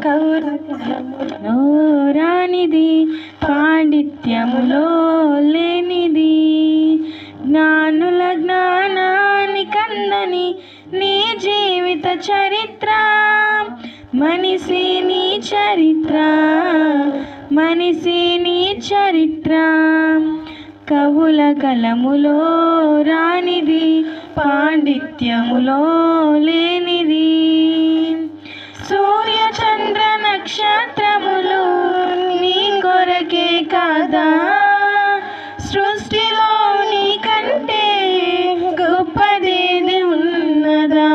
కవులలో రానిది, పాండిత్యములో లేనిది, జ్ఞానుల జ్ఞానాన్ని కందని నీ జీవిత చరిత్ర, మనిషి నీ చరిత్ర, మనిషి నీ చరిత్ర. కవుల కలములో రానిది, పాండిత్యములో లేనిది, సూర్య చంద్ర నక్షత్రములు నీ కొరకే కాదా, సృష్టిలో నీ కంటే గొప్పదేది ఉన్నదా.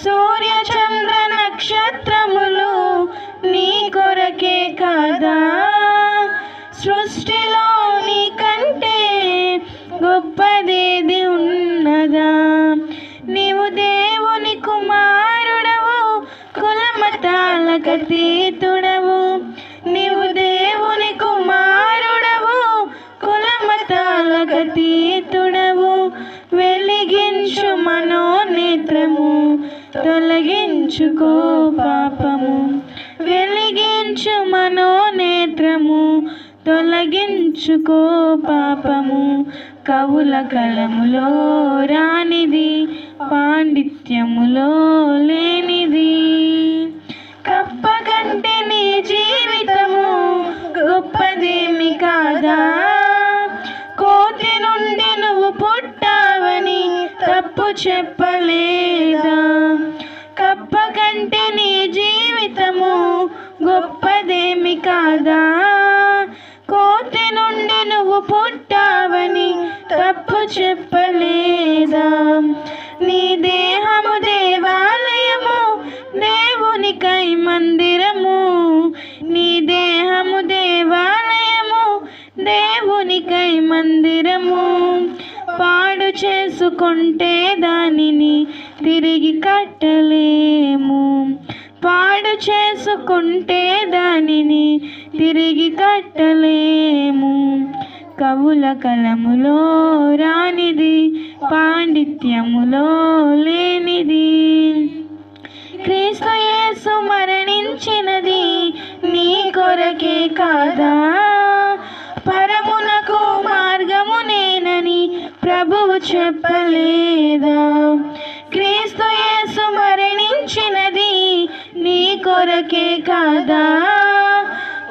సూర్య చంద్ర నక్షత్రములు నీ కొరకే కాదా, సృష్టిలో నీ కంటే గొప్పదేది ఉన్నదా. నీవు దేవుని కుమారుడవు, కులమతాలకతీతుడవు, నీవు దేవుని కుమారుడవు, కులమతాలకతీతుడవు. వెలిగించు మనోనేత్రము, తొలగించుకో పాపము, వెలిగించు మనోనేత్రము, తొలగించుకో పాపము. కవుల కలములో రానిది, పాండిత్యములో లేనిది, కప్ప కంటే నీ జీవితము గొప్పదేమి కాదా, కోతి నుండి నువ్వు పుట్టావని తప్పు చెప్పలేదా. కప్ప కంటే నీ జీవితము గొప్పదేమి కాదా, కోతి నుండి నువ్వు పుట్టావని తప్పు చెప్పలేదా. నీ దేహము దేవాలయము, దేవునికై మందిరము, నీ దేహము దేవాలయము, దేవునికై మందిరము. పాడు చేసుకుంటే దానిని తిరిగి కట్టలేము, పాడు చేసుకుంటే దానిని తిరిగి కట్టలేము. కవుల కలములో రానిది, పాండిత్యములో లేనిది, క్రీస్తు యేసు మరణించినది నీ కొరకే కాదా, పరమునకు మార్గము నేనని ప్రభువు చెప్పలేదా. క్రీస్తు యేసు మరణించినది నీ కొరకే కాదా,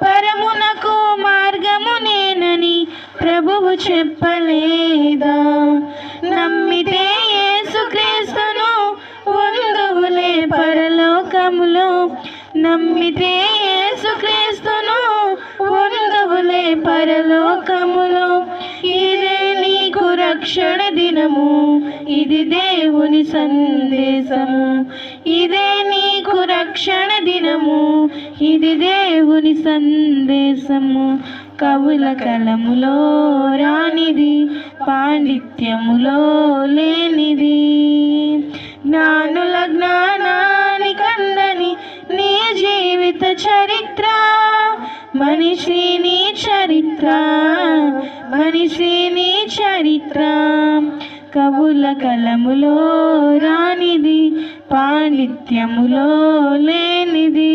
పరమునకు మార్గము నేనని ప్రభువు చెప్పలేదా. నమ్మితే యేసు క్రీస్తును పొందువులే పరలోకములో, నమ్మితే యేసు క్రీస్తును పొందువులే పరలోకములో. ఇదే నీకు రక్షణ దినము, ఇది దేవుని సందేశము, ఇదే నీకు రక్షణ దినము, ఇది దేవుని సందేశము. కవుల కలములో రానిది, పాండిత్యములో లేనిది, జ్ఞానుల జ్ఞానాన్ని కందని నీ జీవిత చరిత్ర, మనిషి నీ చరిత్ర, మనిషి నీ చరిత్ర. కవుల కలములో రానిది, పాండిత్యములో లేనిది.